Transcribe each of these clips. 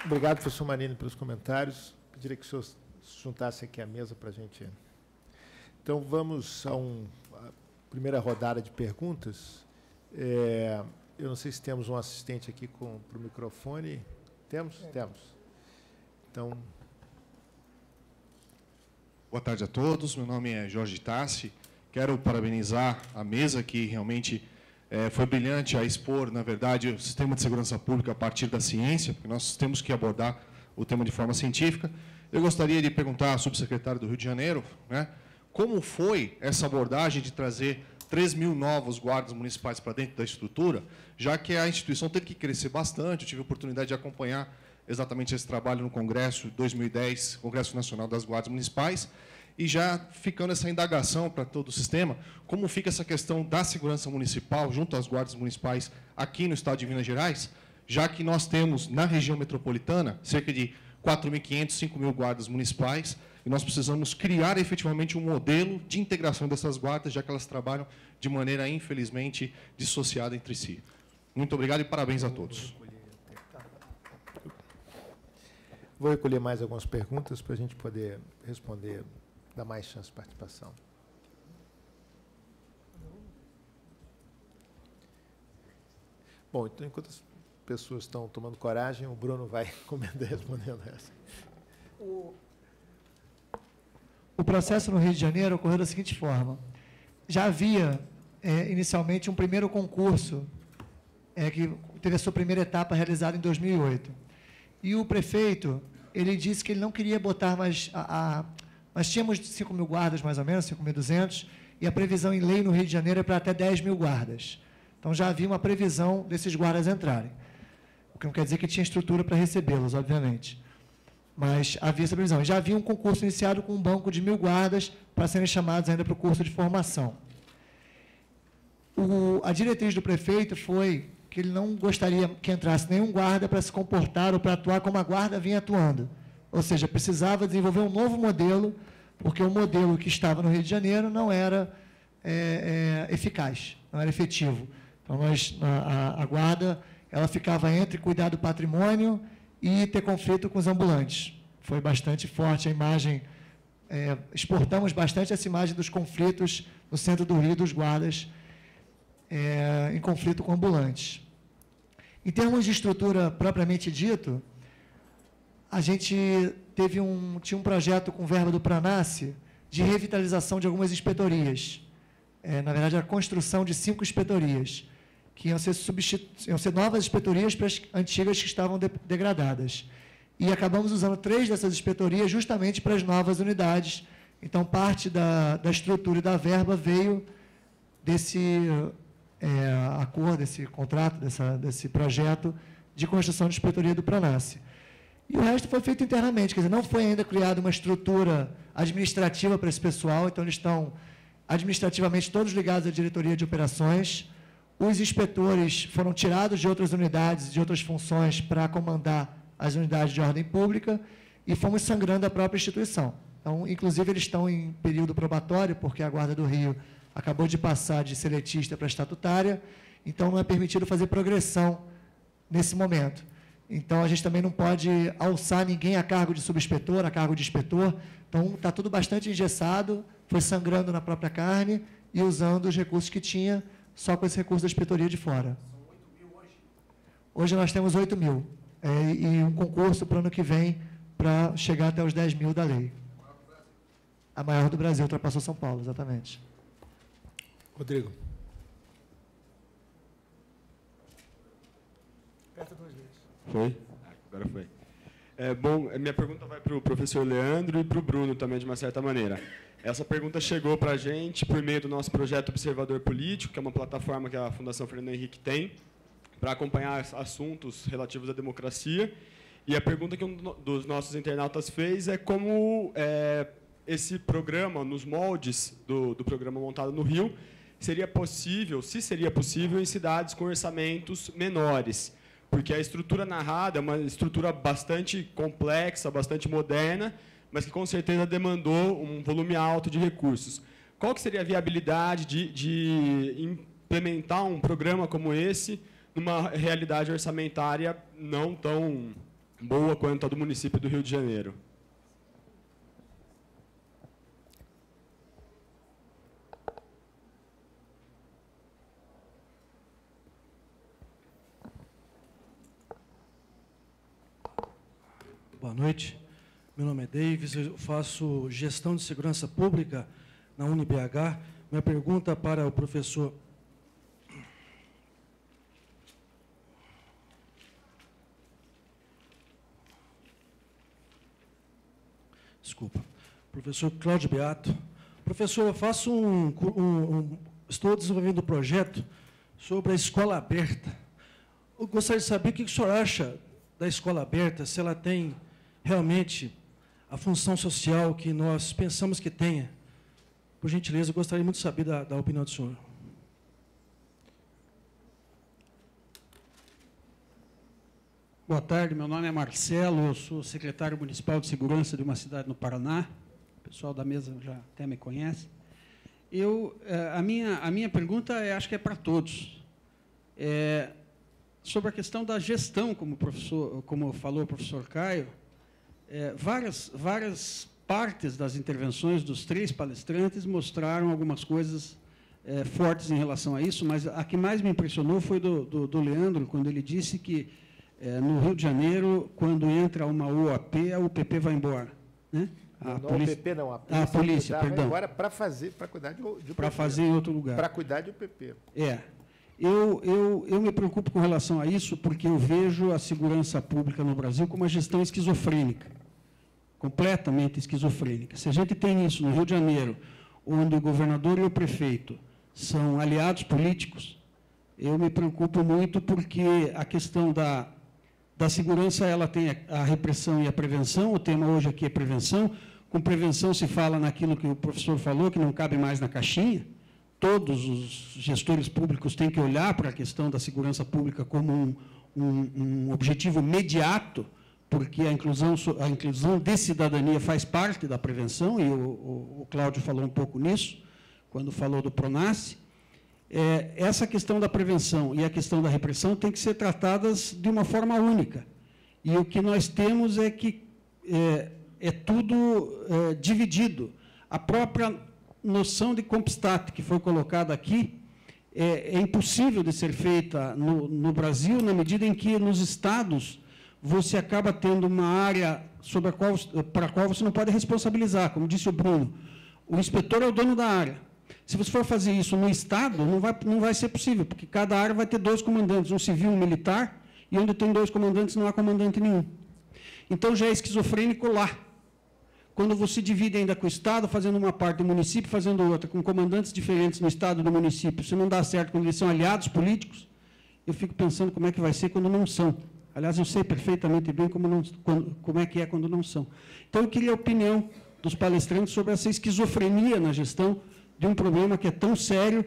Obrigado, professor Marini, pelos comentários. Pediria que o senhor se juntasse aqui à mesa para a gente... Então, vamos à primeira rodada de perguntas. Eu não sei se temos um assistente aqui para o microfone. Temos? Temos. Então... Boa tarde a todos. Meu nome é Jorge Tassi. Quero parabenizar a mesa, que realmente foi brilhante a expor, na verdade, o sistema de segurança pública a partir da ciência, porque nós temos que abordar o tema de forma científica. Eu gostaria de perguntar ao subsecretário do Rio de Janeiro, né, como foi essa abordagem de trazer 3.000 novos guardas municipais para dentro da estrutura, já que a instituição teve que crescer bastante. Eu tive a oportunidade de acompanhar exatamente esse trabalho no Congresso 2010, Congresso Nacional das Guardas Municipais, e já ficando essa indagação para todo o sistema, como fica essa questão da segurança municipal junto às guardas municipais aqui no estado de Minas Gerais, já que nós temos na região metropolitana cerca de 4.500, 5.000 guardas municipais, e nós precisamos criar efetivamente um modelo de integração dessas guardas, já que elas trabalham de maneira, infelizmente, dissociada entre si. Muito obrigado e parabéns a todos. Vou recolher mais algumas perguntas para a gente poder responder, dar mais chance de participação. Bom, então, enquanto as pessoas estão tomando coragem, o Bruno vai respondendo essa. O processo no Rio de Janeiro ocorreu da seguinte forma. Já havia, inicialmente, um primeiro concurso, que teve a sua primeira etapa realizada em 2008. E o prefeito, ele disse que ele não queria botar mais... Nós tínhamos 5.000 guardas, mais ou menos, 5.200, e a previsão em lei no Rio de Janeiro é para até 10.000 guardas. Então, já havia uma previsão desses guardas entrarem. O que não quer dizer que tinha estrutura para recebê-los, obviamente. Mas havia essa previsão. Já havia um concurso iniciado com um banco de 1.000 guardas para serem chamados ainda para o curso de formação. A diretriz do prefeito foi que ele não gostaria que entrasse nenhum guarda para se comportar ou para atuar como a guarda vinha atuando. Ou seja, precisava desenvolver um novo modelo, porque o modelo que estava no Rio de Janeiro não era eficaz, não era efetivo. Então, a guarda ela ficava entre cuidar do patrimônio e ter conflito com os ambulantes. Foi bastante forte a imagem, exportamos bastante essa imagem dos conflitos no centro do Rio, dos guardas em conflito com ambulantes. Em termos de estrutura propriamente dito, a gente tinha um projeto com verba do Pranace de revitalização de algumas inspetorias. Na verdade, a construção de 5 inspetorias, que iam ser novas inspetorias para as antigas que estavam degradadas. E acabamos usando 3 dessas inspetorias justamente para as novas unidades. Então, parte da estrutura e da verba veio desse acordo, desse contrato, desse projeto de construção de inspetoria do Pranace. E o resto foi feito internamente, quer dizer, não foi ainda criada uma estrutura administrativa para esse pessoal, então eles estão administrativamente todos ligados à diretoria de operações. Os inspetores foram tirados de outras unidades, de outras funções, para comandar as unidades de ordem pública, e fomos sangrando a própria instituição. Então, inclusive, eles estão em período probatório, porque a Guarda do Rio acabou de passar de seletista para estatutária, então não é permitido fazer progressão nesse momento. Então, a gente também não pode alçar ninguém a cargo de subinspetor, a cargo de inspetor. Então, está tudo bastante engessado, foi sangrando na própria carne e usando os recursos que tinha, só com esse recurso da inspetoria de fora. São 8.000 hoje? Hoje nós temos 8.000. E um concurso para o ano que vem para chegar até os 10.000 da lei. A maior do Brasil, ultrapassou São Paulo, exatamente. Rodrigo. Aperta 2 vezes. Foi? Agora foi. Bom, minha pergunta vai para o professor Leandro e para o Bruno também, de uma certa maneira. Essa pergunta chegou para a gente por meio do nosso projeto Observador Político, que é uma plataforma que a Fundação Fernando Henrique tem para acompanhar assuntos relativos à democracia. E a pergunta que um dos nossos internautas fez é como esse programa, nos moldes do programa montado no Rio, seria possível, se seria possível, em cidades com orçamentos menores. Porque a estrutura narrada é uma estrutura bastante complexa, bastante moderna, mas que com certeza demandou um volume alto de recursos. Qual que seria a viabilidade de implementar um programa como esse numa realidade orçamentária não tão boa quanto a do município do Rio de Janeiro. Boa noite. Meu nome é Davis, eu faço gestão de segurança pública na UniBH. Minha pergunta para o professor... Desculpa. Professor Cláudio Beato. Professor, eu faço estou desenvolvendo um projeto sobre a escola aberta. Eu gostaria de saber o que o senhor acha da escola aberta, se ela tem realmente a função social que nós pensamos que tenha. Por gentileza, eu gostaria muito de saber da opinião do senhor. Boa tarde, meu nome é Marcelo, eu sou secretário municipal de segurança de uma cidade no Paraná. O pessoal da mesa já até me conhece. A minha pergunta, acho que é para todos. Sobre a questão da gestão, como falou o professor Caio, várias partes das intervenções dos 3 palestrantes mostraram algumas coisas fortes em relação a isso, mas a que mais me impressionou foi do Leandro, quando ele disse que no Rio de Janeiro, quando entra uma UAP, a UPP vai embora. Né? Não, polícia, a UPP não, a polícia, perdão. Agora para cuidar de UPP. Para fazer em outro lugar. Para cuidar de UPP. Eu me preocupo com relação a isso, porque eu vejo a segurança pública no Brasil como uma gestão esquizofrênica, completamente esquizofrênica. Se a gente tem isso no Rio de Janeiro, onde o governador e o prefeito são aliados políticos, eu me preocupo muito porque a questão da segurança, ela tem a repressão e a prevenção, o tema hoje aqui é prevenção. Com prevenção se fala naquilo que o professor falou, que não cabe mais na caixinha. Todos os gestores públicos têm que olhar para a questão da segurança pública como um objetivo imediato, porque a inclusão de cidadania faz parte da prevenção, e o Cláudio falou um pouco nisso, quando falou do PRONASSE. Essa questão da prevenção e a questão da repressão têm que ser tratadas de uma forma única. E o que nós temos é que tudo dividido. A própria noção de Compstat, que foi colocada aqui, é impossível de ser feita no Brasil, na medida em que, nos estados, você acaba tendo uma área para a qual você não pode responsabilizar, como disse o Bruno. O inspetor é o dono da área. Se você for fazer isso no estado, não vai ser possível, porque cada área vai ter 2 comandantes, um civil e um militar, e onde tem 2 comandantes não há comandante nenhum. Então, já é esquizofrênico lá. Quando você divide ainda com o estado, fazendo uma parte do município, fazendo outra, com comandantes diferentes no estado e no município, se não dá certo quando eles são aliados políticos, eu fico pensando como é que vai ser quando não são. Aliás, eu sei perfeitamente bem como é que é quando não são. Então, eu queria a opinião dos palestrantes sobre essa esquizofrenia na gestão de um problema que é tão sério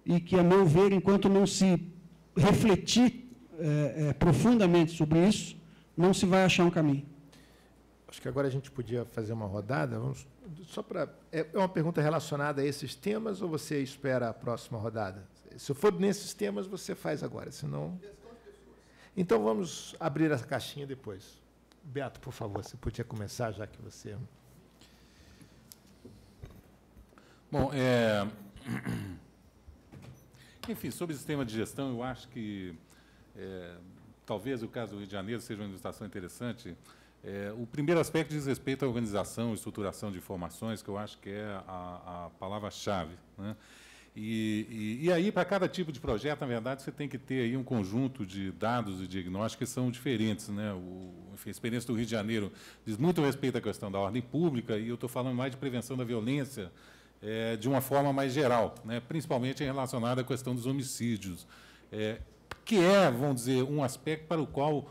e que, a meu ver, enquanto não se refletir profundamente sobre isso, não se vai achar um caminho. Acho que agora a gente podia fazer uma rodada. É uma pergunta relacionada a esses temas ou você espera a próxima rodada? Se for nesses temas, você faz agora, senão... Então, vamos abrir essa caixinha depois. Beato, por favor, você podia começar, já que você... Bom, enfim, sobre o sistema de gestão, eu acho que talvez o caso do Rio de Janeiro seja uma ilustração interessante. O primeiro aspecto diz respeito à organização, estruturação de informações, que eu acho que é a palavra-chave, né? E aí, para cada tipo de projeto, na verdade, você tem que ter aí um conjunto de dados e diagnósticos que são diferentes, né? Enfim, a experiência do Rio de Janeiro diz muito respeito à questão da ordem pública, e eu estou falando mais de prevenção da violência de uma forma mais geral, né? Principalmente relacionada à questão dos homicídios, que vamos dizer, um aspecto para o qual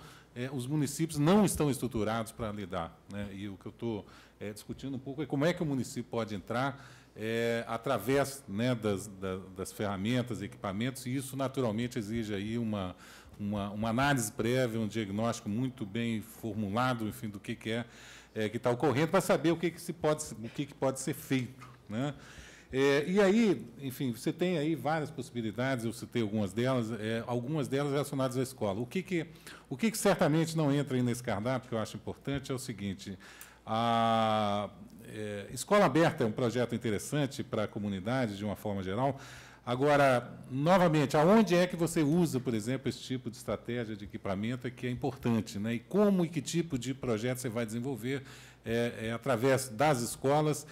os municípios não estão estruturados para lidar, né? E o que eu estou discutindo um pouco é como é que o município pode entrar através, né, das ferramentas, equipamentos, e isso naturalmente exige aí uma análise prévia, um diagnóstico muito bem formulado, enfim, do que está ocorrendo, para saber o que pode ser feito, né? E aí, enfim, você tem aí várias possibilidades, eu citei algumas delas relacionadas à escola. O que certamente não entra aí nesse cardápio, que eu acho importante, é o seguinte: a escola aberta é um projeto interessante para a comunidade, de uma forma geral. Agora, novamente, aonde é que você usa, por exemplo, esse tipo de estratégia de equipamento é que é importante, né? E como e que tipo de projeto você vai desenvolver através das escolas,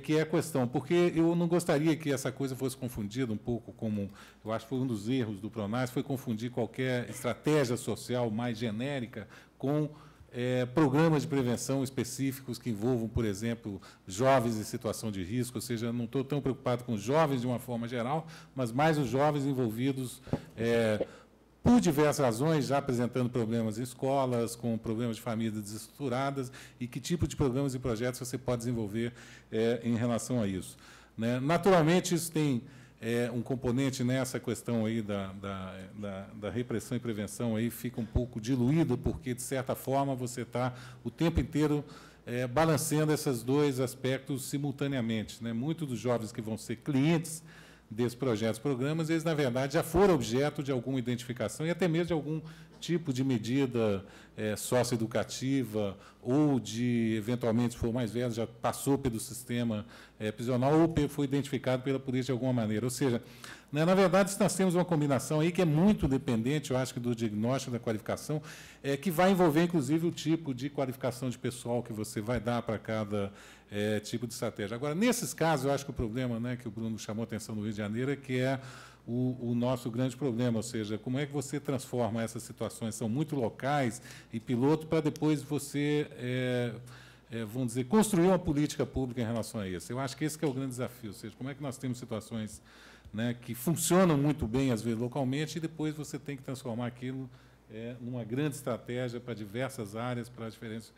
que é a questão. Porque eu não gostaria que essa coisa fosse confundida um pouco como, eu acho que foi um dos erros do Pronaf, foi confundir qualquer estratégia social mais genérica com programas de prevenção específicos que envolvam, por exemplo, jovens em situação de risco, ou seja, não estou tão preocupado com os jovens de uma forma geral, mas mais os jovens envolvidos por diversas razões, já apresentando problemas em escolas, com problemas de famílias desestruturadas, e que tipo de programas e projetos você pode desenvolver em relação a isso, né? Naturalmente, isso tem um componente nessa questão aí da repressão e prevenção, aí fica um pouco diluído, porque, de certa forma, você está o tempo inteiro balanceando esses dois aspectos simultaneamente, né? Muitos dos jovens que vão ser clientes desses projetos, programas, eles, na verdade, já foram objeto de alguma identificação e até mesmo de algum tipo de medida socioeducativa ou de, eventualmente, se for mais velho, já passou pelo sistema prisional ou foi identificado pela polícia de alguma maneira. Ou seja, né, na verdade, nós temos uma combinação aí que é muito dependente, eu acho, que do diagnóstico, da qualificação, que vai envolver, inclusive, o tipo de qualificação de pessoal que você vai dar para cada tipo de estratégia. Agora, nesses casos, eu acho que o problema, né, que o Bruno chamou a atenção no Rio de Janeiro é que o nosso grande problema, ou seja, como é que você transforma essas situações, são muito locais e piloto, para depois você, vamos dizer, construir uma política pública em relação a isso. Eu acho que esse que é o grande desafio, ou seja, como é que nós temos situações, né, que funcionam muito bem, às vezes, localmente, e depois você tem que transformar aquilo numa grande estratégia para diversas áreas, para diferentes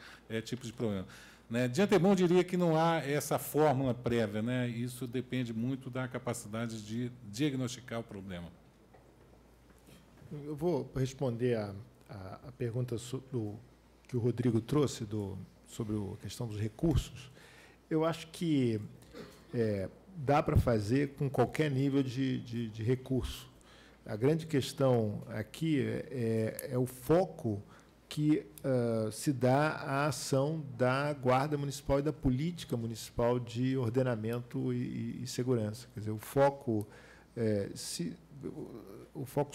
tipos de problemas. Né? De antemão, eu diria que não há essa fórmula prévia, né? Isso depende muito da capacidade de diagnosticar o problema. Eu vou responder a pergunta que o Rodrigo trouxe sobre a questão dos recursos. Eu acho que dá para fazer com qualquer nível de recurso. A grande questão aqui é o foco que se dá à ação da Guarda Municipal e da política municipal de ordenamento e segurança. Quer dizer, o foco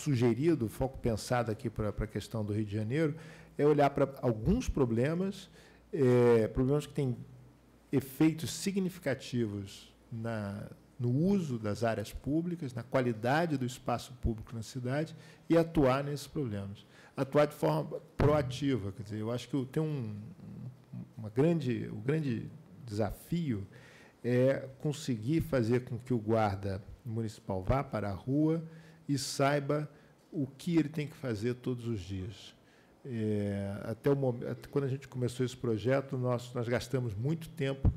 sugerido, o foco pensado aqui para a questão do Rio de Janeiro, é olhar para alguns problemas que têm efeitos significativos no uso das áreas públicas, na qualidade do espaço público na cidade, e atuar nesses problemas. Atuar de forma proativa. Quer dizer, eu acho que tem o grande desafio é conseguir fazer com que o guarda municipal vá para a rua e saiba o que ele tem que fazer todos os dias. Até quando a gente começou esse projeto, nós gastamos muito tempo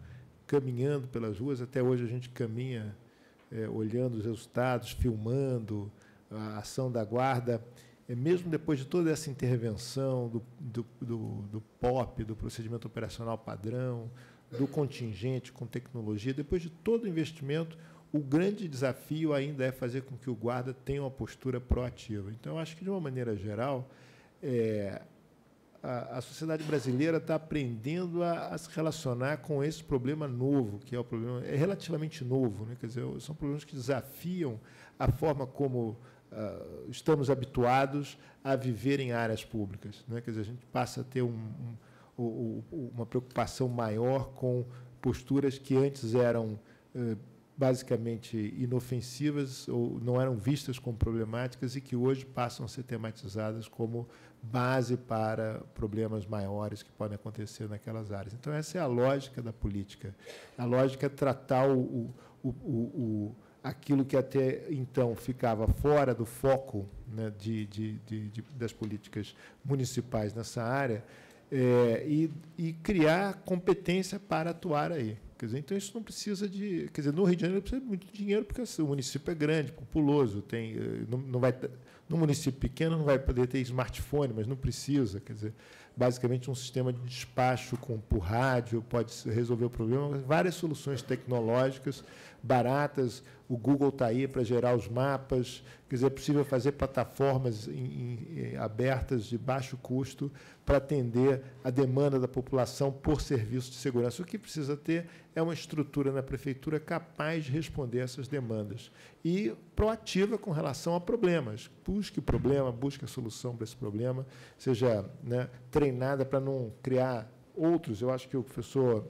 caminhando pelas ruas. Até hoje a gente caminha olhando os resultados, filmando a ação da guarda. Mesmo depois de toda essa intervenção do POP, do procedimento operacional padrão, do contingente com tecnologia, depois de todo o investimento, o grande desafio ainda é fazer com que o guarda tenha uma postura proativa. Então, eu acho que, de uma maneira geral, a sociedade brasileira está aprendendo a se relacionar com esse problema novo, que é o problema relativamente novo, né? Quer dizer, são problemas que desafiam a forma como estamos habituados a viver em áreas públicas, né? Quer dizer, a gente passa a ter uma preocupação maior com posturas que antes eram basicamente inofensivas ou não eram vistas como problemáticas e que hoje passam a ser tematizadas como base para problemas maiores que podem acontecer naquelas áreas. Então, essa é a lógica da política. A lógica é tratar aquilo que até então ficava fora do foco, né, das políticas municipais nessa área, e criar competência para atuar aí. Quer dizer, então, isso não precisa no Rio de Janeiro precisa de muito dinheiro, porque o município é grande, populoso, No município pequeno não vai poder ter smartphone, mas não precisa. Quer dizer, basicamente um sistema de despacho por rádio pode resolver o problema. Várias soluções tecnológicas baratas. O Google está aí para gerar os mapas. Quer dizer, é possível fazer plataformas abertas de baixo custo para atender a demanda da população por serviços de segurança. O que precisa ter é uma estrutura na prefeitura capaz de responder a essas demandas e proativa com relação a problemas. Busque o problema, busque a solução para esse problema, seja, né, treinada para não criar outros. Eu acho que o professor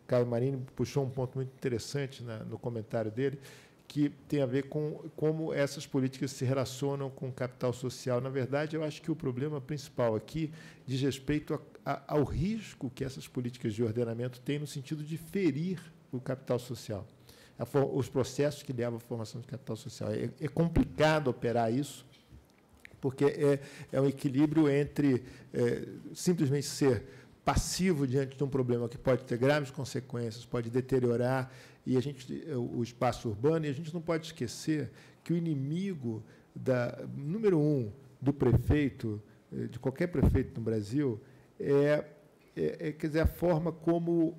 Caio Marini puxou um ponto muito interessante no comentário dele, que tem a ver com como essas políticas se relacionam com o capital social. Na verdade, eu acho que o problema principal aqui diz respeito ao risco que essas políticas de ordenamento têm no sentido de ferir o capital social, os processos que levam à formação de capital social. É complicado operar isso, porque é um equilíbrio entre simplesmente ser passivo diante de um problema que pode ter graves consequências, pode deteriorar o espaço urbano, e a gente não pode esquecer que o inimigo número 1 do prefeito, de qualquer prefeito no Brasil, quer dizer, a forma como,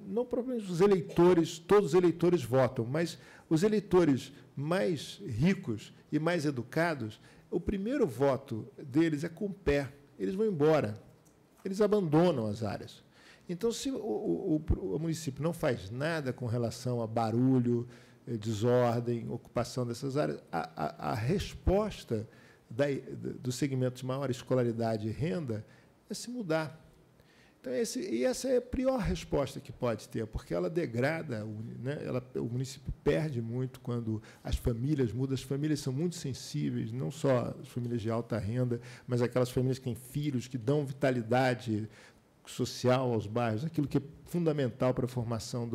não propriamente os eleitores, todos os eleitores votam, mas os eleitores mais ricos e mais educados, o primeiro voto deles é com o pé, eles vão embora, eles abandonam as áreas. Então, se o município não faz nada com relação a barulho, desordem, ocupação dessas áreas, a resposta do segmento de maior escolaridade e renda é se mudar. Então, essa é a pior resposta que pode ter, porque ela degrada, né, o município perde muito quando as famílias mudam. As famílias são muito sensíveis, não só as famílias de alta renda, mas aquelas famílias que têm filhos, que dão vitalidade social aos bairros, aquilo que é fundamental para a formação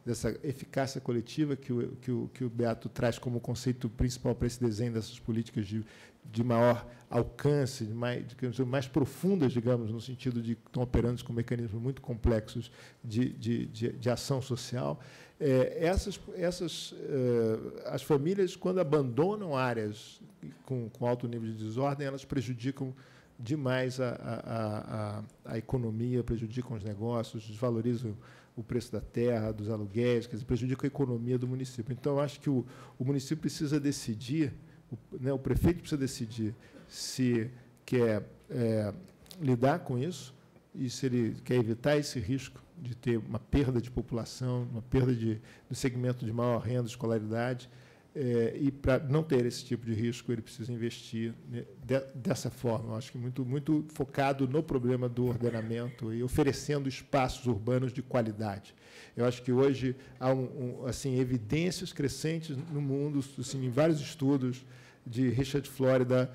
dessa eficácia coletiva que o Beato traz como conceito principal para esse desenho dessas políticas de maior alcance, mais profundas, digamos, no sentido de que estão operando com mecanismos muito complexos de ação social. As famílias, quando abandonam áreas com alto nível de desordem, elas prejudicam demais a economia, prejudicam os negócios, desvalorizam o preço da terra, dos aluguéis, quer dizer, prejudicam a economia do município. Então, eu acho que o município precisa decidir, o prefeito precisa decidir se quer lidar com isso e se ele quer evitar esse risco de ter uma perda de população, uma perda do segmento de maior renda, escolaridade. E, para não ter esse tipo de risco, ele precisa investir dessa forma. Eu acho que muito focado no problema do ordenamento e oferecendo espaços urbanos de qualidade. Eu acho que hoje há evidências crescentes no mundo, assim, em vários estudos de Richard Florida,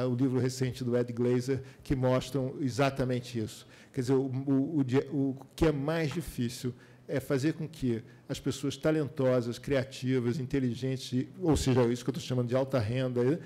o livro recente do Ed Glazer, que mostram exatamente isso. Quer dizer, o que é mais difícil é fazer com que as pessoas talentosas, criativas, inteligentes, ou seja, isso que eu estou chamando de alta renda,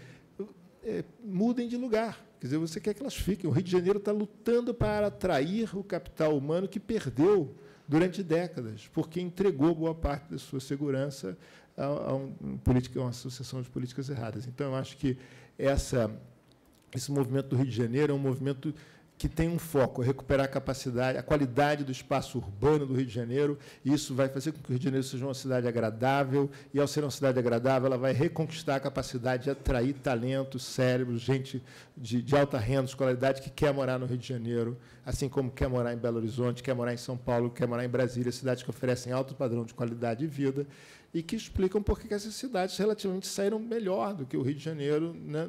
mudem de lugar. Quer dizer, você quer que elas fiquem. O Rio de Janeiro está lutando para atrair o capital humano que perdeu durante décadas, porque entregou boa parte da sua segurança a uma associação de políticas erradas. Então, eu acho que esse movimento do Rio de Janeiro é um movimento que tem um foco, recuperar a capacidade, a qualidade do espaço urbano do Rio de Janeiro, e isso vai fazer com que o Rio de Janeiro seja uma cidade agradável, e, ao ser uma cidade agradável, ela vai reconquistar a capacidade de atrair talentos, cérebros, gente de alta renda, escolaridade, que quer morar no Rio de Janeiro, assim como quer morar em Belo Horizonte, quer morar em São Paulo, quer morar em Brasília, cidades que oferecem alto padrão de qualidade de vida, e que explicam por que essas cidades relativamente saíram melhor do que o Rio de Janeiro, né,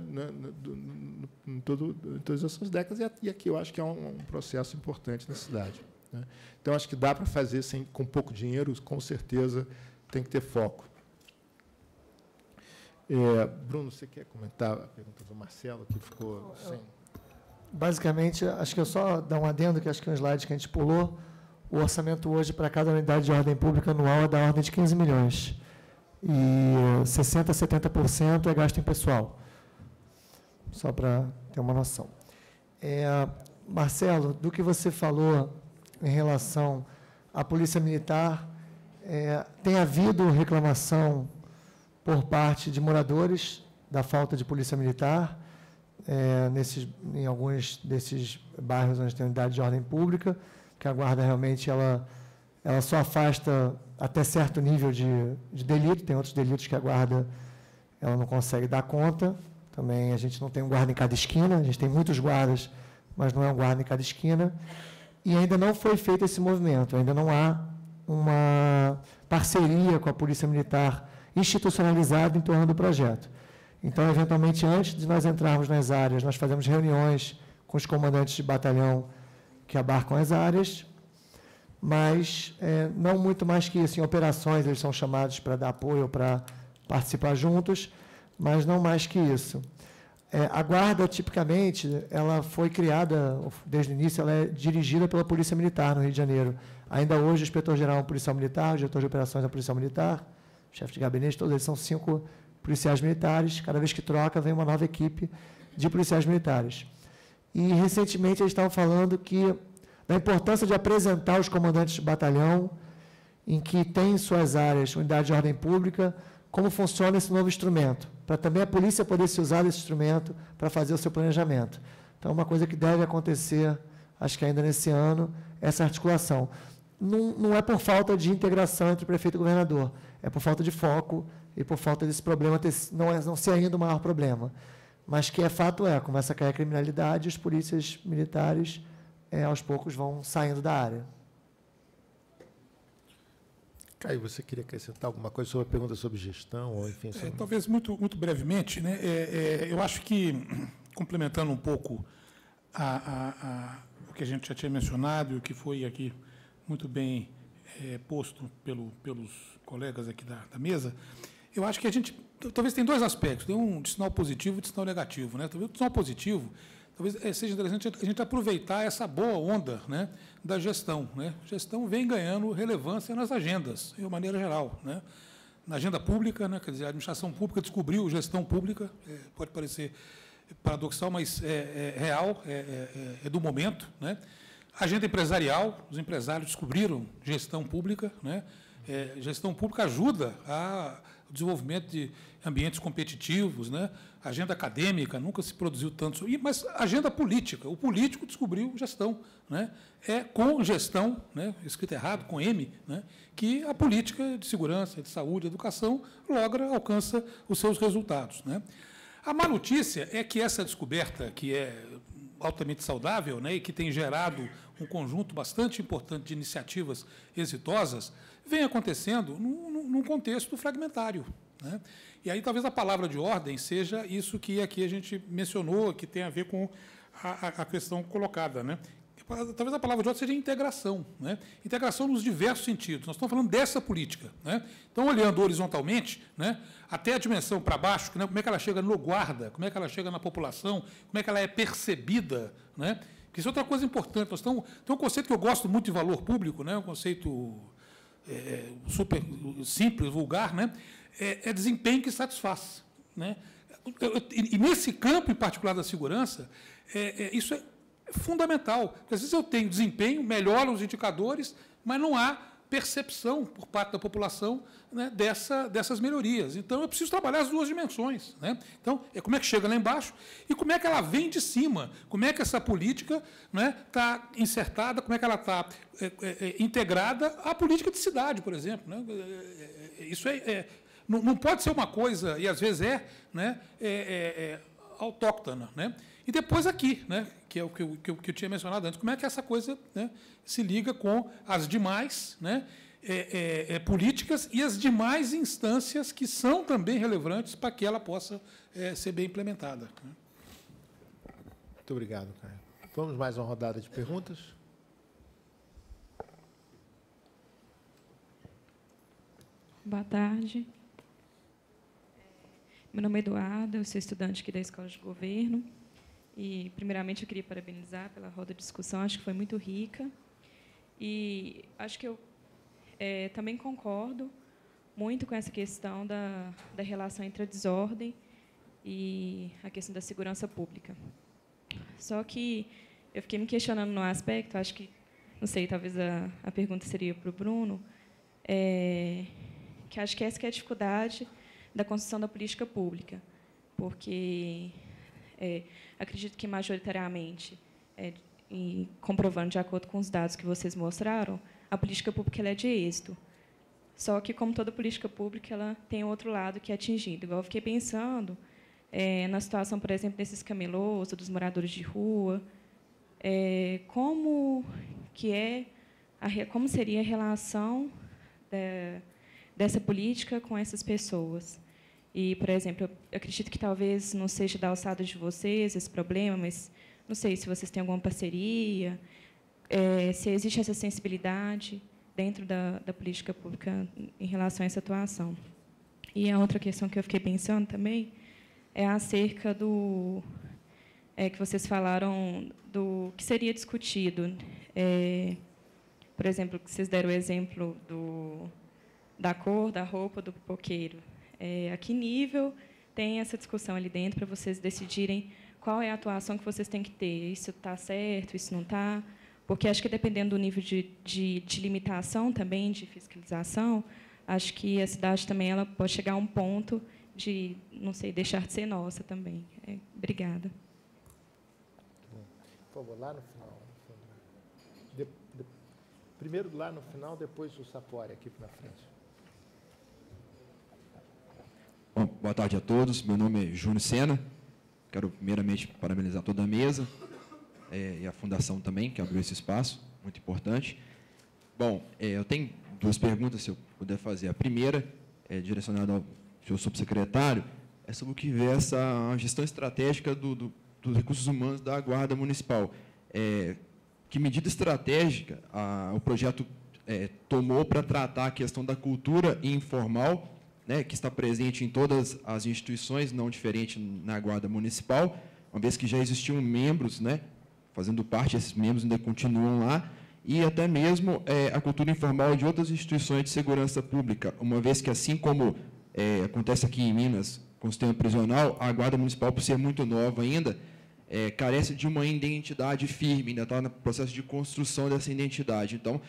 em todas essas décadas, e aqui eu acho que é um processo importante na cidade, né. Então, acho que dá para fazer com pouco dinheiro, com certeza tem que ter foco. Bruno, você quer comentar a pergunta do Marcelo, que ficou sem... Basicamente, acho que eu só dar um adendo, que acho que é um slide que a gente pulou. O orçamento hoje para cada unidade de ordem pública anual é da ordem de 15 milhões. E 60% a 70% é gasto em pessoal. Só para ter uma noção. Marcelo, do que você falou em relação à Polícia Militar, tem havido reclamação por parte de moradores da falta de polícia militar, em alguns desses bairros onde tem unidade de ordem pública, que a guarda realmente ela só afasta até certo nível de delito, tem outros delitos que a guarda ela não consegue dar conta. Também a gente não tem um guarda em cada esquina, a gente tem muitos guardas, mas não é um guarda em cada esquina. E ainda não foi feito esse movimento, ainda não há uma parceria com a Polícia Militar institucionalizada em torno do projeto. Então, eventualmente, antes de nós entrarmos nas áreas, nós fazemos reuniões com os comandantes de batalhão que abarcam as áreas, mas não muito mais que isso. Em operações, eles são chamados para dar apoio, para participar juntos, mas não mais que isso. A guarda, tipicamente, ela foi criada, desde o início, ela é dirigida pela Polícia Militar no Rio de Janeiro. Ainda hoje, o inspetor-geral é um policial militar, o diretor de operações é um policial militar, o chefe de gabinete, todos eles são 5 policiais militares. Cada vez que troca, vem uma nova equipe de policiais militares. E, recentemente, eles estavam falando da importância de apresentar os comandantes de batalhão, em que tem em suas áreas unidade de ordem pública, como funciona esse novo instrumento, para também a polícia poder se usar desse instrumento para fazer o seu planejamento. Então, uma coisa que deve acontecer, acho que ainda nesse ano, essa articulação. Não é por falta de integração entre prefeito e governador, é por falta de foco e por falta desse problema não ser ainda o maior problema. Mas que fato começa a cair a criminalidade e os polícias militares, aos poucos, vão saindo da área. Caio, você queria acrescentar alguma coisa sobre a pergunta sobre gestão? Ou, enfim, sobre... Talvez muito brevemente, né? Eu acho que, complementando um pouco o que a gente já tinha mencionado e o que foi aqui muito bem posto pelos colegas aqui da mesa, eu acho que a gente talvez tem 2 aspectos, tem um de sinal positivo e de sinal negativo, né? Talvez o sinal positivo, talvez seja interessante a gente aproveitar essa boa onda, né, da gestão, né? A gestão vem ganhando relevância nas agendas, de uma maneira geral, né? Na agenda pública, né, quer dizer, a administração pública descobriu gestão pública, pode parecer paradoxal, mas é real, é do momento, né? Agenda empresarial, os empresários descobriram gestão pública, né? Gestão pública ajuda o desenvolvimento de ambientes competitivos, né? Agenda acadêmica, nunca se produziu tanto, mas agenda política, o político descobriu gestão, né? É com gestão, né, escrito errado, com M, né, que a política de segurança, de saúde, de educação alcança os seus resultados, né? A má notícia é que essa descoberta, que é altamente saudável, né, e que tem gerado um conjunto bastante importante de iniciativas exitosas, vem acontecendo num contexto fragmentário, né? E aí talvez a palavra de ordem seja isso que aqui a gente mencionou, que tem a ver com a questão colocada, né? Talvez a palavra de ordem seja integração, né? Integração nos diversos sentidos. Nós estamos falando dessa política, né? Então, olhando horizontalmente, né, até a dimensão para baixo, né, como é que ela chega no guarda, como é que ela chega na população, como é que ela é percebida, né? Porque isso é outra coisa importante. Tem um conceito que eu gosto muito de valor público, né, um conceito super simples, vulgar, né? É desempenho que satisfaz, né? E nesse campo, em particular da segurança, isso é fundamental. Porque, às vezes, eu tenho desempenho, melhoram os indicadores, mas não há percepção por parte da população, né, dessas melhorias. Então, eu preciso trabalhar as 2 dimensões, né? Então, como é que chega lá embaixo e como é que ela vem de cima, como é que essa política, né, está insertada, como é que ela está integrada à política de cidade, por exemplo, né? Isso não pode ser uma coisa, e às vezes né, autóctona, né? E depois aqui, né, que é o que eu tinha mencionado antes, como é que essa coisa, né, se liga com as demais, né, políticas e as demais instâncias que são também relevantes para que ela possa ser bem implementada, né? Muito obrigado, Caio. Vamos mais uma rodada de perguntas? Boa tarde. Meu nome é Eduarda, eu sou estudante aqui da Escola de Governo. E, primeiramente, eu queria parabenizar pela roda de discussão, acho que foi muito rica. E acho que eu também concordo muito com essa questão da relação entre a desordem e a questão da segurança pública. Só que eu fiquei me questionando no aspecto, acho que, não sei, talvez a pergunta seria para o Bruno, que acho que essa que é a dificuldade da construção da política pública. porque acredito que, majoritariamente, e comprovando de acordo com os dados que vocês mostraram, a política pública ela é de êxito. Só que, como toda política pública, ela tem outro lado que é atingido. Igual eu fiquei pensando na situação, por exemplo, desses camelôs, dos moradores de rua, como seria a relação dessa política com essas pessoas. E, por exemplo, eu acredito que talvez não seja da alçada de vocês esse problema, mas não sei se vocês têm alguma parceria, se existe essa sensibilidade dentro da política pública em relação a essa atuação. E a outra questão que eu fiquei pensando também é acerca do que vocês falaram do que seria discutido. Por exemplo, que vocês deram o exemplo da cor da roupa do pipoqueiro. A que nível tem essa discussão ali dentro para vocês decidirem qual é a atuação que vocês têm que ter? Isso está certo, isso não está? Porque acho que, dependendo do nível de limitação também, de fiscalização, acho que a cidade também ela pode chegar a um ponto de, não sei, deixar de ser nossa também. Obrigada. Por favor, lá no final. Primeiro lá no final, depois o Sapori aqui na frente. Bom, boa tarde a todos. Meu nome é Júnior Sena. Quero, primeiramente, parabenizar toda a mesa e a Fundação também, que abriu esse espaço, muito importante. Bom, eu tenho duas perguntas, se eu puder fazer. A primeira é direcionada ao senhor subsecretário, é sobre o que versa a gestão estratégica dos recursos humanos da Guarda Municipal. Que medida estratégica o projeto tomou para tratar a questão da cultura informal, né, que está presente em todas as instituições, não diferente na Guarda Municipal, uma vez que já existiam membros, né, fazendo parte, esses membros ainda continuam lá, e até mesmo a cultura informal de outras instituições de segurança pública, uma vez que, assim como acontece aqui em Minas, com o sistema prisional, a Guarda Municipal, por ser muito nova ainda, carece de uma identidade firme, ainda está no processo de construção dessa identidade. Então,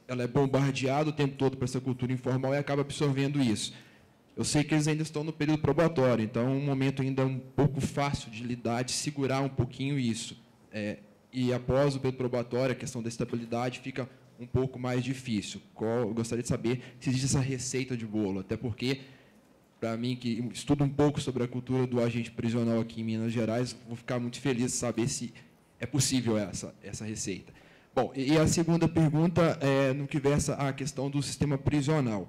ela é bombardeada o tempo todo por essa cultura informal e acaba absorvendo isso. Eu sei que eles ainda estão no período probatório, então é um momento ainda um pouco fácil de lidar, de segurar um pouquinho isso. E após o período probatório, a questão da estabilidade fica um pouco mais difícil. Eu gostaria de saber se existe essa receita de bolo, até porque, para mim, que estudo um pouco sobre a cultura do agente prisional aqui em Minas Gerais, vou ficar muito feliz de saber se é possível essa receita. Bom, e a segunda pergunta no que versa a questão do sistema prisional.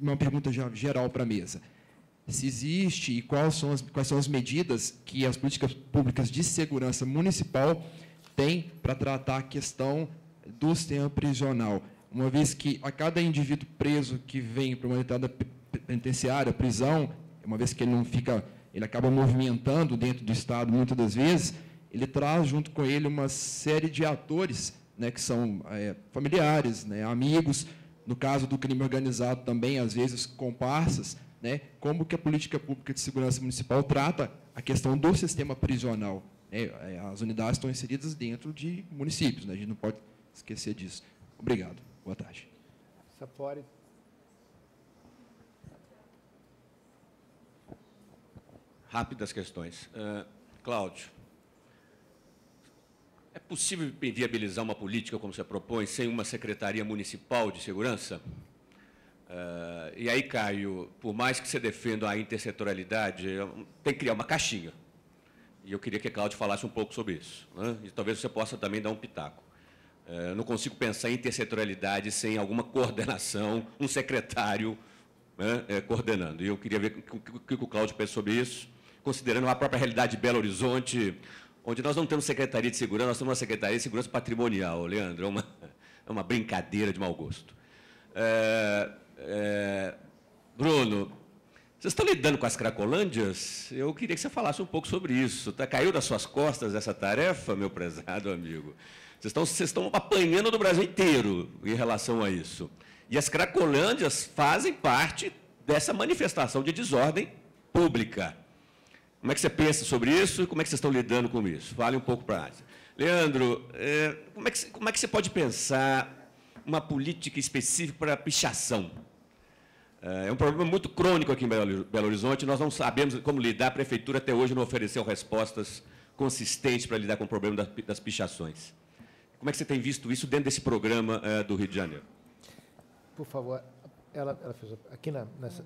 Uma pergunta geral para a mesa. Se existe e quais são as medidas que as políticas públicas de segurança municipal têm para tratar a questão do sistema prisional, uma vez que a cada indivíduo preso que vem para uma entrada penitenciária, prisão, uma vez que ele acaba movimentando dentro do Estado muitas das vezes, ele traz junto com ele uma série de atores, né, que são familiares, né, amigos, no caso do crime organizado também, às vezes, comparsas, né, como que a política pública de segurança municipal trata a questão do sistema prisional. As unidades estão inseridas dentro de municípios, né, a gente não pode esquecer disso. Obrigado. Boa tarde. Sapori. Rápidas questões. Cláudio, é possível viabilizar uma política como você propõe sem uma Secretaria Municipal de Segurança? E aí, Caio, por mais que você defenda a intersetorialidade, tem que criar uma caixinha. E eu queria que a Cláudio falasse um pouco sobre isso, né? E talvez você possa também dar um pitaco. Eu não consigo pensar em intersetorialidade sem alguma coordenação, um secretário, né, coordenando. E eu queria ver o que o Cláudio pensa sobre isso, considerando a própria realidade de Belo Horizonte, onde nós não temos Secretaria de Segurança, nós temos uma Secretaria de Segurança Patrimonial, Leandro, é uma brincadeira de mau gosto. Bruno, vocês estão lidando com as Cracolândias? Eu queria que você falasse um pouco sobre isso. Caiu das suas costas essa tarefa, meu prezado amigo? Vocês estão apanhando do Brasil inteiro em relação a isso. E as Cracolândias fazem parte dessa manifestação de desordem pública. Como é que você pensa sobre isso e como é que vocês estão lidando com isso? Fale um pouco para nós. Leandro, como é que você pode pensar uma política específica para a pichação? É um problema muito crônico aqui em Belo Horizonte, nós não sabemos como lidar, a Prefeitura até hoje não ofereceu respostas consistentes para lidar com o problema das pichações. Como é que você tem visto isso dentro desse programa do Rio de Janeiro? Por favor, ela fez aqui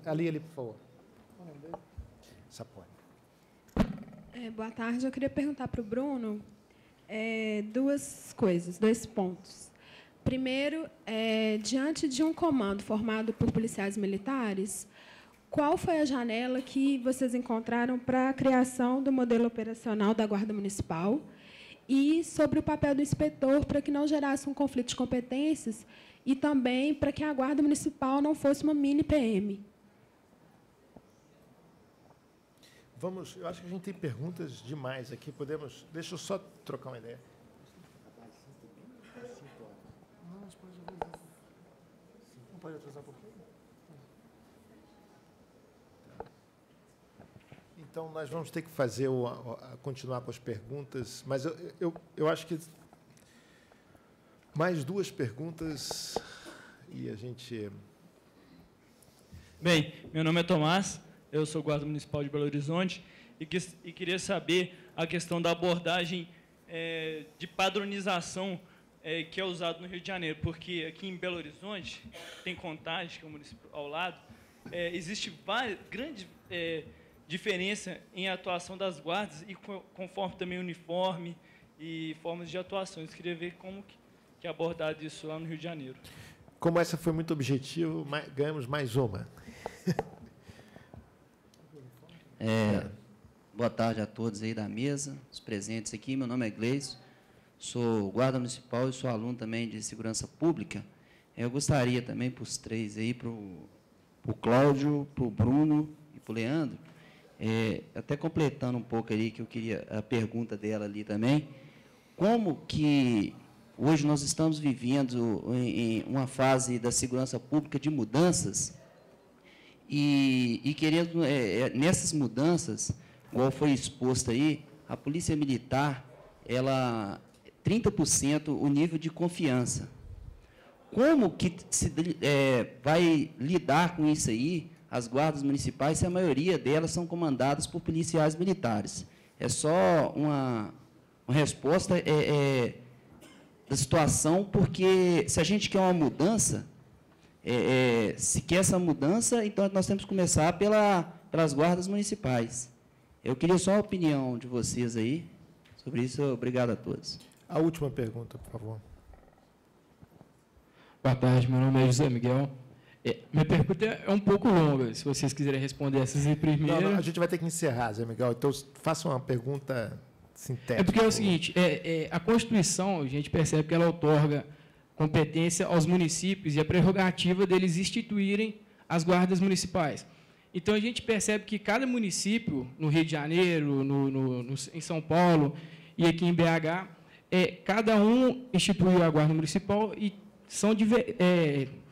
ali, por favor. Sapone. Boa tarde, eu queria perguntar para o Bruno duas coisas, 2 pontos. Primeiro, diante de um comando formado por policiais militares, qual foi a janela que vocês encontraram para a criação do modelo operacional da Guarda Municipal e sobre o papel do inspetor para que não gerasse um conflito de competências e também para que a Guarda Municipal não fosse uma mini PM? Eu acho que a gente tem perguntas demais aqui. Deixa eu só trocar uma ideia. Não pode atrasar um pouquinho? Então, nós vamos ter que fazer continuar com as perguntas, mas eu acho que mais 2 perguntas e a gente... Bem, meu nome é Tomás, eu sou guarda municipal de Belo Horizonte e queria saber a questão da abordagem de padronização que é usado no Rio de Janeiro, porque aqui em Belo Horizonte, tem Contagem, que é o município ao lado, existe grande diferença em atuação das guardas e conforme também uniforme e formas de atuação. Eu queria ver como que é abordado isso lá no Rio de Janeiro. Como essa foi muito objetivo, ganhamos mais uma. Boa tarde a todos aí da mesa, os presentes aqui. Meu nome é Gleison, sou guarda municipal e sou aluno também de segurança pública. Eu gostaria também para os 3 aí, para o Cláudio, para o Bruno e para o Leandro, até completando um pouco ali que eu queria a pergunta dela ali também, como que hoje nós estamos vivendo em uma fase da segurança pública de mudanças e querendo, nessas mudanças, igual foi exposto aí, a Polícia Militar, ela 30% o nível de confiança. Como que se vai lidar com isso aí, as guardas municipais, se a maioria delas são comandadas por policiais militares? É só uma resposta da situação, porque se a gente quer uma mudança, se quer essa mudança, então nós temos que começar pelas guardas municipais. Eu queria só a opinião de vocês aí sobre isso. Obrigado a todos. A última pergunta, por favor. Boa tarde, meu nome é José Miguel. Minha pergunta é um pouco longa, se vocês quiserem responder essas em primeiro. Não, a gente vai ter que encerrar, Zé Miguel, então faça uma pergunta sintética. Porque é o seguinte, a Constituição, a gente percebe que ela outorga competência aos municípios e a prerrogativa deles instituírem as guardas municipais. Então, a gente percebe que cada município, no Rio de Janeiro, em São Paulo e aqui em BH, cada um instituiu a guarda municipal e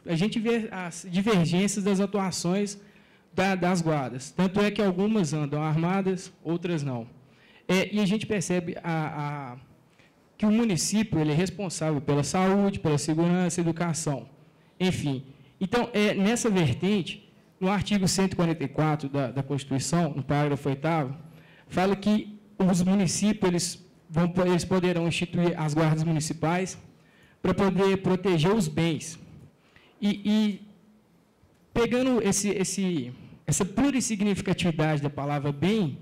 a gente vê as divergências das atuações das guardas. Tanto é que algumas andam armadas, outras não. E a gente percebe que o município ele é responsável pela saúde, pela segurança, educação, enfim. Então, nessa vertente, no artigo 144 da Constituição, no parágrafo 8º, fala que os municípios eles poderão instituir as guardas municipais para poder proteger os bens. E pegando essa plurissignificatividade da palavra bem,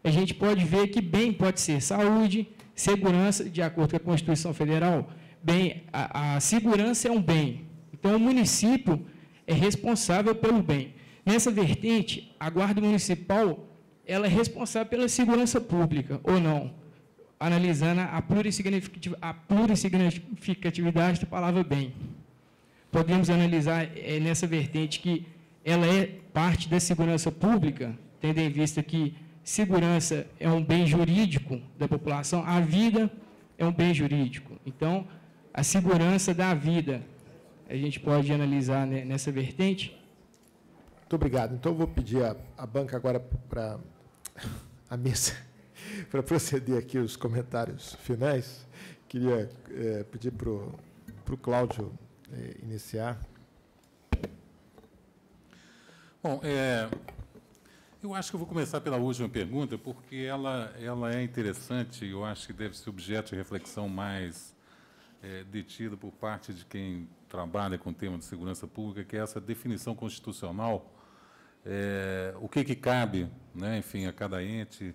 a gente pode ver que bem pode ser saúde, segurança, de acordo com a Constituição Federal. Bem, a segurança é um bem. Então, o município é responsável pelo bem. Nessa vertente, a Guarda Municipal ela é responsável pela segurança pública, ou não? Analisando a plurissignificatividade da palavra bem. Podemos analisar nessa vertente que ela é parte da segurança pública, tendo em vista que segurança é um bem jurídico da população, a vida é um bem jurídico. Então, a segurança da vida, a gente pode analisar nessa vertente. Muito obrigado. Então, eu vou pedir a banca agora para a mesa, para proceder aqui os comentários finais. Queria pedir para o Cláudio iniciar. Bom, eu acho que eu vou começar pela última pergunta, porque ela é interessante e eu acho que deve ser objeto de reflexão mais detida por parte de quem trabalha com o tema de segurança pública, que é essa definição constitucional, o que cabe, né, enfim, a cada ente,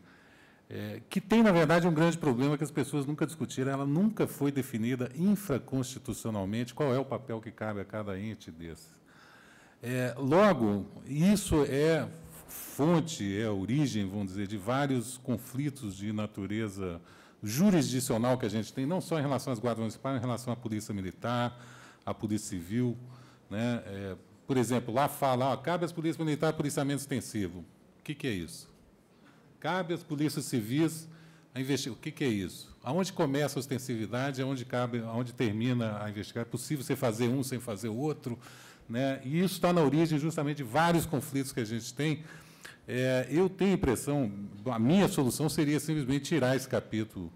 que tem, na verdade, um grande problema que as pessoas nunca discutiram. Ela nunca foi definida infraconstitucionalmente qual é o papel que cabe a cada ente desses. Logo, isso é fonte, é origem, vamos dizer, de vários conflitos de natureza jurisdicional que a gente tem, não só em relação às guardas municipais, em relação à polícia militar, à polícia civil, né? Por exemplo, lá fala, cabe às polícias militares policiamento extensivo. O que é isso? Cabe às polícias civis a investigar. O que é isso? Aonde começa a ostensividade, aonde termina a investigar? É possível você fazer um sem fazer o outro? Né? E isso está na origem justamente de vários conflitos que a gente tem. Eu tenho a impressão, a minha solução seria simplesmente tirar esse capítulo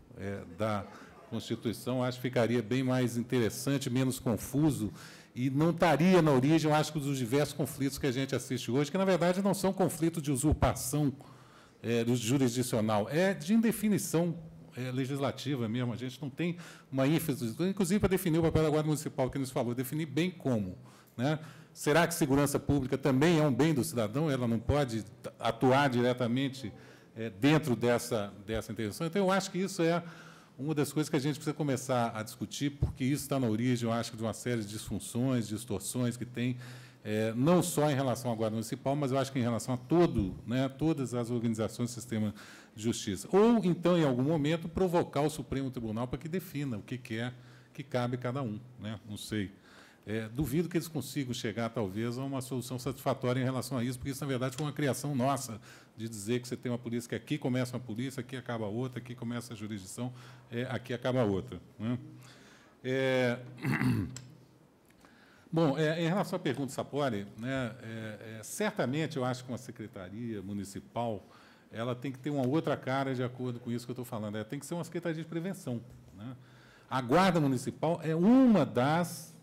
da Constituição. Acho que ficaria bem mais interessante, menos confuso, e não estaria na origem, eu acho, dos diversos conflitos que a gente assiste hoje, que, na verdade, não são conflitos de usurpação jurisdicional, é de indefinição legislativa mesmo. A gente não tem uma ênfase, inclusive para definir o papel da Guarda Municipal, que nos falou, definir bem como. Né? Será que segurança pública também é um bem do cidadão? Ela não pode atuar diretamente dentro dessa intervenção? Então, eu acho que isso é uma das coisas que a gente precisa começar a discutir, porque isso está na origem, eu acho, de uma série de disfunções, distorções que tem, não só em relação à Guarda Municipal, mas eu acho que em relação a todas as organizações do sistema de justiça. Ou, então, em algum momento, provocar o Supremo Tribunal para que defina o que é que cabe a cada um. Né? Não sei. Duvido que eles consigam chegar, talvez, a uma solução satisfatória em relação a isso, porque isso, na verdade, foi uma criação nossa, de dizer que você tem uma polícia que aqui começa uma polícia, aqui acaba a outra, aqui começa a jurisdição, aqui acaba a outra. Né? Bom, em relação à pergunta do Sapori, né, certamente eu acho que uma secretaria municipal ela tem que ter uma outra cara de acordo com isso que eu estou falando. Ela tem que ser uma secretaria de prevenção. Né? A Guarda Municipal é uma das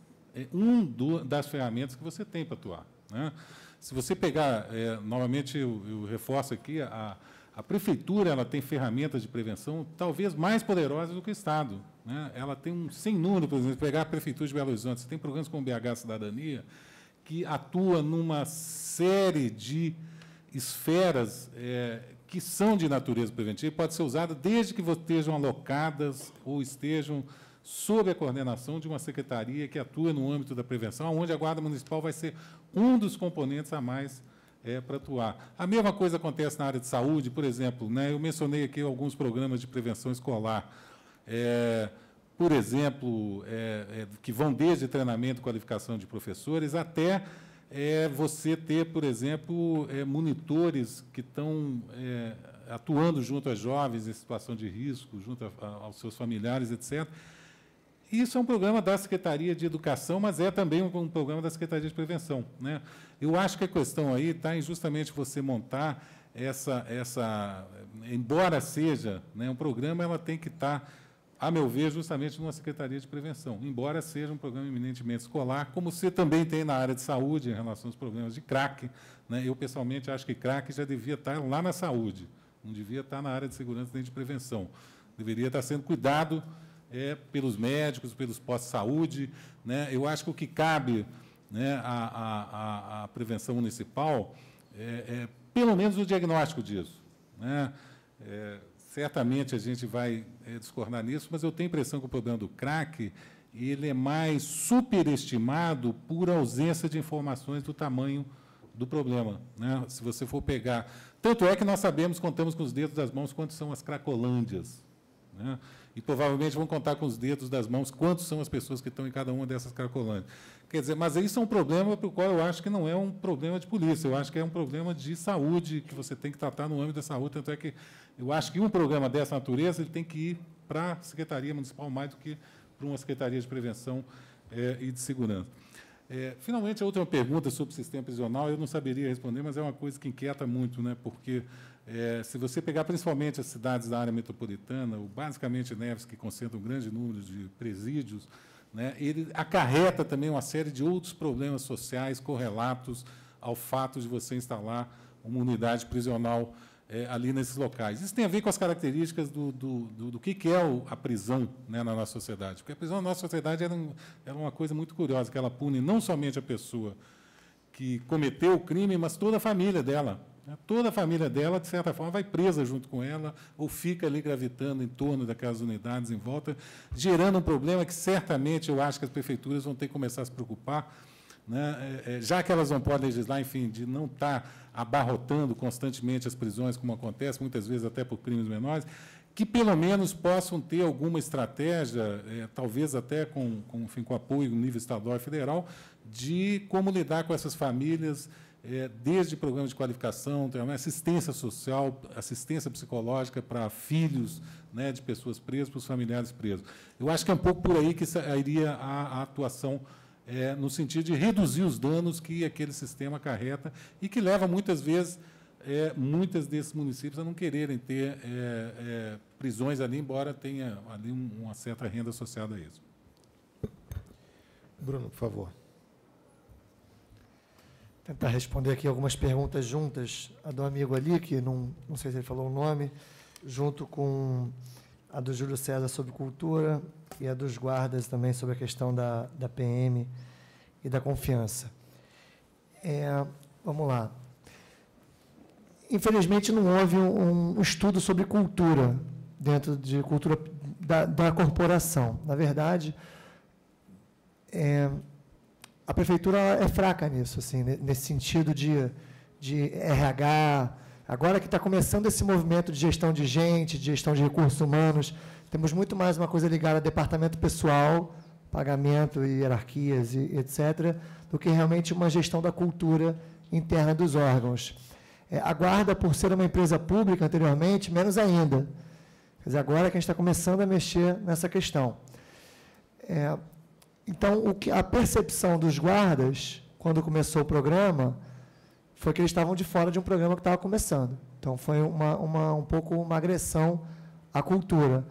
ferramentas que você tem para atuar. Né? Se você pegar, novamente, eu reforço aqui, a Prefeitura ela tem ferramentas de prevenção talvez mais poderosas do que o Estado. Né? Ela tem um sem número, por exemplo, pegar a Prefeitura de Belo Horizonte, você tem programas como o BH Cidadania, que atua numa série de esferas que são de natureza preventiva, e pode ser usada desde que estejam alocadas ou estejam sob a coordenação de uma secretaria que atua no âmbito da prevenção, onde a Guarda Municipal vai ser um dos componentes a mais para atuar. A mesma coisa acontece na área de saúde, por exemplo, né, eu mencionei aqui alguns programas de prevenção escolar, por exemplo, que vão desde treinamento e qualificação de professores até você ter, por exemplo, monitores que estão atuando junto a jovens em situação de risco, junto aos seus familiares, etc. Isso é um programa da Secretaria de Educação, mas é também um programa da Secretaria de Prevenção. Né? Eu acho que a questão aí está em justamente você montar embora seja, né, um programa, ela tem que estar, a meu ver, justamente numa Secretaria de Prevenção, embora seja um programa eminentemente escolar, como você também tem na área de saúde, em relação aos problemas de crack. Né? Eu, pessoalmente, acho que crack já devia estar lá na saúde, não devia estar na área de segurança nem de prevenção. Deveria estar sendo cuidado pelos médicos, pelos postos de saúde. Né? Eu acho que o que cabe, né, à prevenção municipal pelo menos o diagnóstico disso. Né? Certamente a gente vai discordar nisso, mas eu tenho a impressão que o problema do crack ele é mais superestimado por ausência de informações do tamanho do problema. Né? Se você for pegar... Tanto é que nós sabemos, contamos com os dedos das mãos, quantos são as cracolândias. Né? E provavelmente vão contar com os dedos das mãos quantos são as pessoas que estão em cada uma dessas cracolândias. Quer dizer, mas isso é um problema para o qual eu acho que não é um problema de polícia, eu acho que é um problema de saúde que você tem que tratar no âmbito da saúde, tanto é que eu acho que um programa dessa natureza ele tem que ir para a Secretaria Municipal mais do que para uma Secretaria de Prevenção e de Segurança. Finalmente, a outra pergunta sobre o sistema prisional, eu não saberia responder, mas é uma coisa que inquieta muito, né? Porque se você pegar principalmente as cidades da área metropolitana, ou basicamente Neves, que concentra um grande número de presídios, né, ele acarreta também uma série de outros problemas sociais correlatos ao fato de você instalar uma unidade prisional ali nesses locais. Isso tem a ver com as características do que é a prisão, né, na nossa sociedade. Porque a prisão na nossa sociedade era uma coisa muito curiosa, que ela pune não somente a pessoa que cometeu o crime, mas toda a família dela. Toda a família dela, de certa forma, vai presa junto com ela ou fica ali gravitando em torno daquelas unidades em volta, gerando um problema que, certamente, eu acho que as prefeituras vão ter que começar a se preocupar, né? Já que elas não podem legislar, enfim, de não estar abarrotando constantemente as prisões, como acontece, muitas vezes até por crimes menores, que, pelo menos, possam ter alguma estratégia, talvez até com apoio no nível estadual e federal, de como lidar com essas famílias, desde programas de qualificação, assistência social, assistência psicológica para filhos, né, de pessoas presas, para os familiares presos. Eu acho que é um pouco por aí que iria a atuação, no sentido de reduzir os danos que aquele sistema acarreta e que leva, muitas vezes, muitos desses municípios a não quererem ter prisões ali, embora tenha ali uma certa renda associada a isso. Bruno, por favor. Tentar responder aqui algumas perguntas juntas. A do amigo ali, que não sei se ele falou o nome, junto com a do Júlio César sobre cultura e a dos guardas também sobre a questão da PM e da confiança. Vamos lá. Infelizmente, não houve um estudo sobre cultura, dentro de cultura da corporação. Na verdade, a prefeitura é fraca nisso, assim, nesse sentido de RH. Agora que está começando esse movimento de gestão de gente, de gestão de recursos humanos, temos muito mais uma coisa ligada a departamento pessoal, pagamento e hierarquias, e etc., do que realmente uma gestão da cultura interna dos órgãos. A Guarda, por ser uma empresa pública anteriormente, menos ainda. Quer dizer, agora que a gente está começando a mexer nessa questão. Então, a percepção dos guardas, quando começou o programa, foi que eles estavam de fora de um programa que estava começando. Então, foi um pouco uma agressão à cultura.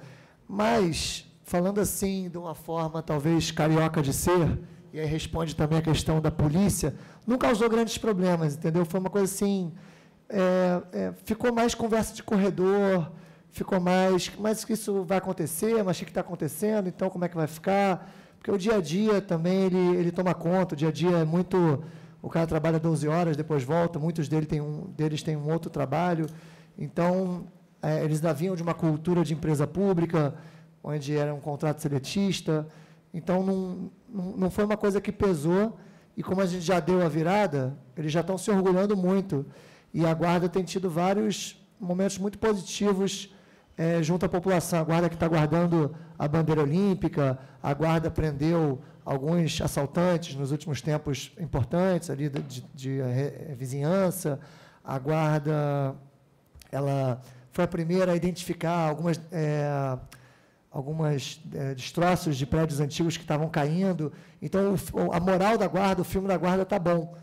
Mas, falando assim, de uma forma talvez carioca de ser, e aí responde também a questão da polícia, não causou grandes problemas, entendeu? Foi uma coisa assim, ficou mais conversa de corredor, ficou mais, mas que isso vai acontecer, mas o que está acontecendo, então como é que vai ficar? Porque o dia a dia também ele toma conta, o dia a dia é muito... O cara trabalha 12 horas, depois volta, muitos deles têm um outro trabalho. Então, eles ainda vinham de uma cultura de empresa pública, onde era um contrato seletista. Então, não foi uma coisa que pesou. E como a gente já deu a virada, eles já estão se orgulhando muito. E a Guarda tem tido vários momentos muito positivos junto à população. A Guarda que está guardando a bandeira olímpica, a Guarda prendeu alguns assaltantes nos últimos tempos importantes ali de vizinhança. A Guarda ela foi a primeira a identificar algumas destroços de prédios antigos que estavam caindo. Então, a moral da Guarda, o filme da Guarda está bom.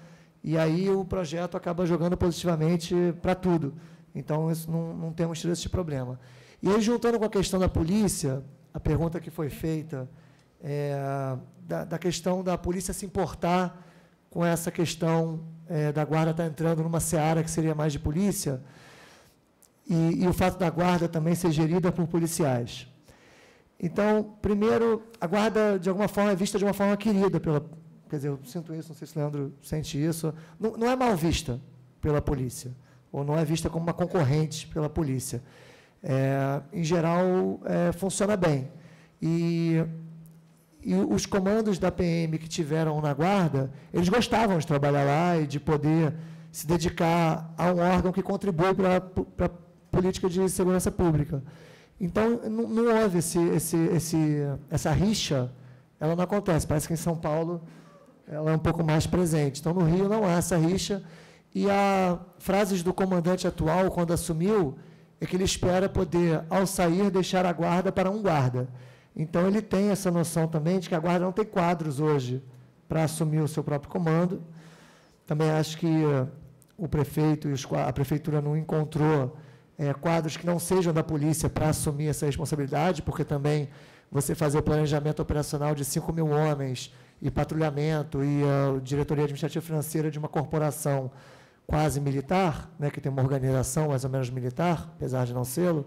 E aí o projeto acaba jogando positivamente para tudo. Então, isso não temos tido esse problema. E aí, juntando com a questão da polícia, a pergunta que foi feita da questão da polícia se importar com essa questão da Guarda estar entrando numa seara que seria mais de polícia, e o fato da Guarda também ser gerida por policiais. Então, primeiro, a Guarda, de alguma forma, é vista de uma forma querida pela... Quer dizer, eu sinto isso, não sei se o Leandro sente isso. Não é mal vista pela polícia, ou não é vista como uma concorrente pela polícia. Em geral, funciona bem. E os comandos da PM que tiveram na Guarda, eles gostavam de trabalhar lá e de poder se dedicar a um órgão que contribui para a política de segurança pública. Então, não houve essa rixa, ela não acontece. Parece que em São Paulo ela é um pouco mais presente. Então, no Rio não há essa rixa. E a frases do comandante atual, quando assumiu, é que ele espera poder, ao sair, deixar a Guarda para um guarda. Então, ele tem essa noção também de que a Guarda não tem quadros hoje para assumir o seu próprio comando. Também acho que o prefeito e a prefeitura não encontrou quadros que não sejam da polícia para assumir essa responsabilidade, porque também você fazer o planejamento operacional de 5.000 homens e patrulhamento e a diretoria administrativa financeira de uma corporação quase militar, né, que tem uma organização mais ou menos militar, apesar de não sê-lo,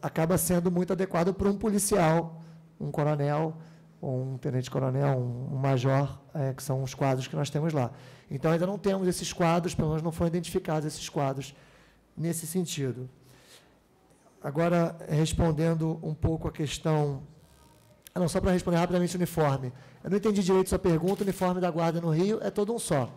acaba sendo muito adequado para um policial, um coronel, um tenente-coronel, um major, que são os quadros que nós temos lá. Então, ainda não temos esses quadros, pelo menos não foram identificados esses quadros nesse sentido. Agora, respondendo um pouco a questão... não, só para responder rapidamente o uniforme. Eu não entendi direito sua pergunta, o uniforme da Guarda no Rio é todo um só.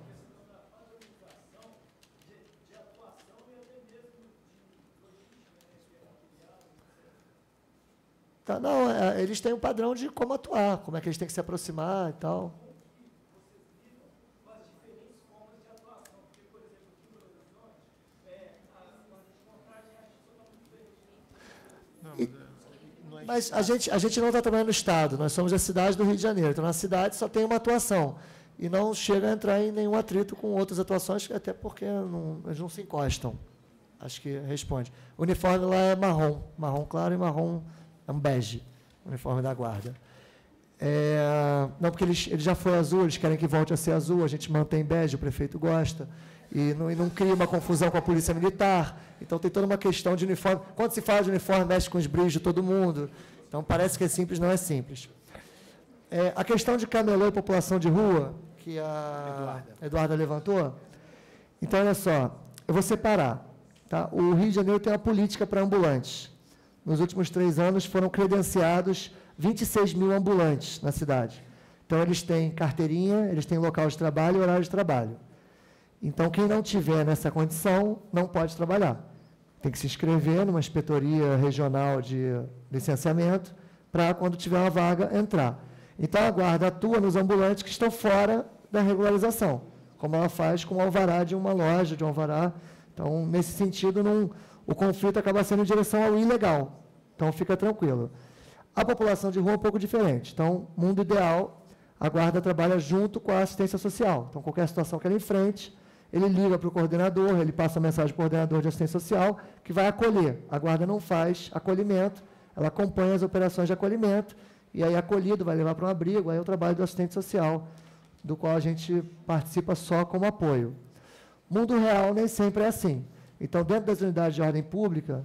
Tá, não, eles têm um padrão de como atuar, como é que eles têm que se aproximar e tal. Mas a gente não está trabalhando no Estado, nós somos a cidade do Rio de Janeiro. Então, na cidade só tem uma atuação. E não chega a entrar em nenhum atrito com outras atuações, até porque eles não se encostam. Acho que responde. O uniforme lá é marrom, marrom claro e marrom é um bege, o uniforme da Guarda. Não, porque ele já foi azul, eles querem que volte a ser azul, a gente mantém bege, o prefeito gosta. E não cria uma confusão com a polícia militar. Então, tem toda uma questão de uniforme. Quando se fala de uniforme, mexe com os brilhos de todo mundo. Então, parece que é simples, não é simples. A questão de camelô e população de rua, que a Eduarda levantou. Então, olha só, eu vou separar. Tá? O Rio de Janeiro tem uma política para ambulantes. Nos últimos 3 anos, foram credenciados 26 mil ambulantes na cidade. Então, eles têm carteirinha, eles têm local de trabalho e horário de trabalho. Então, quem não tiver nessa condição, não pode trabalhar. Tem que se inscrever numa inspetoria regional de licenciamento para, quando tiver uma vaga, entrar. Então, a Guarda atua nos ambulantes que estão fora da regularização, como ela faz com o alvará de uma loja, de um alvará. Então, nesse sentido, o conflito acaba sendo em direção ao ilegal. Então, fica tranquilo. A população de rua é um pouco diferente. Então, mundo ideal, a Guarda trabalha junto com a assistência social. Então, qualquer situação que ela enfrente, ele liga para o coordenador, ele passa a mensagem para o coordenador de assistência social, que vai acolher. A Guarda não faz acolhimento, ela acompanha as operações de acolhimento, e aí acolhido vai levar para um abrigo, aí é o trabalho do assistente social, do qual a gente participa só como apoio. Mundo real nem sempre é assim. Então, dentro das unidades de ordem pública,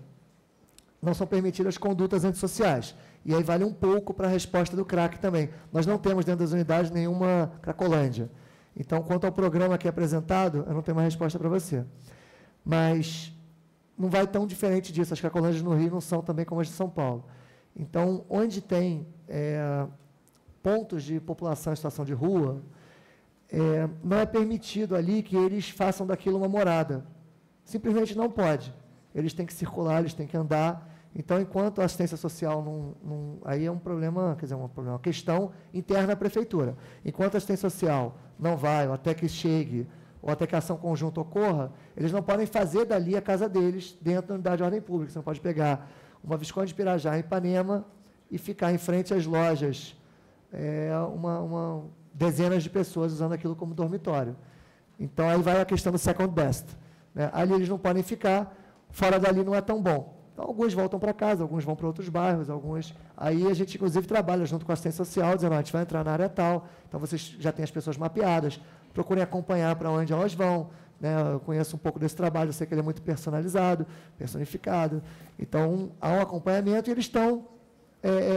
não são permitidas condutas antissociais. E aí vale um pouco para a resposta do CRAC também. Nós não temos dentro das unidades nenhuma cracolândia. Então, quanto ao programa aqui apresentado, eu não tenho uma resposta para você. Mas não vai tão diferente disso. As cracolândias no Rio não são também como as de São Paulo. Então, onde tem pontos de população em situação de rua, não é permitido ali que eles façam daquilo uma morada. Simplesmente não pode. Eles têm que circular, eles têm que andar. Então, enquanto a assistência social aí é um problema, quer dizer, uma questão interna à prefeitura. Enquanto a assistência social não vai, ou até que chegue, ou até que a ação conjunta ocorra, eles não podem fazer dali a casa deles dentro da unidade de ordem pública. Você não pode pegar uma Visconde de Pirajá em Ipanema e ficar em frente às lojas, dezenas de pessoas usando aquilo como dormitório. Então, aí vai a questão do second best. Né? Ali eles não podem ficar, fora dali não é tão bom. Então, alguns voltam para casa, alguns vão para outros bairros, alguns... Aí a gente, inclusive, trabalha junto com a assistência social, dizendo, a gente vai entrar na área tal, então vocês já têm as pessoas mapeadas, procurem acompanhar para onde elas vão. Né? Eu conheço um pouco desse trabalho, eu sei que ele é muito personalizado, personificado. Então, há um acompanhamento e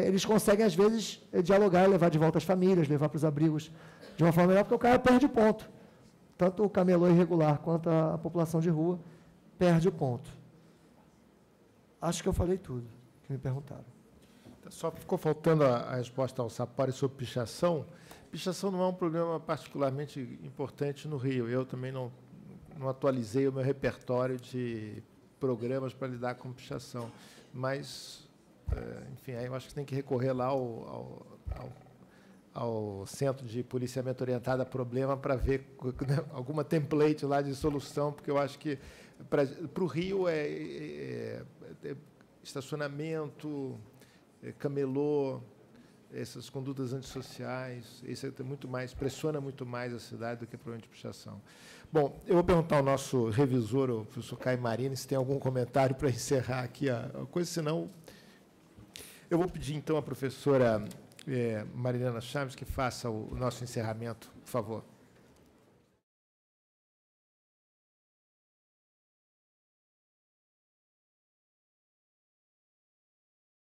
eles conseguem, às vezes, dialogar, levar de volta as famílias, levar para os abrigos de uma forma melhor, porque o cara perde ponto. Tanto o camelô irregular quanto a população de rua perde o ponto. Acho que eu falei tudo que me perguntaram. Só ficou faltando a resposta ao Sapori sobre pichação. Pichação não é um problema particularmente importante no Rio. Eu também não atualizei o meu repertório de programas para lidar com pichação. Mas, enfim, aí eu acho que tem que recorrer lá ao Centro de Policiamento Orientado a Problema para ver alguma template lá de solução, porque eu acho que para o Rio estacionamento, camelô, essas condutas antissociais, isso pressiona muito mais a cidade do que problema de pichação. Bom, eu vou perguntar ao nosso revisor, o professor Caio Marini, se tem algum comentário para encerrar aqui a coisa, senão eu vou pedir, então, à professora Marilena Chaves, que faça o nosso encerramento, por favor.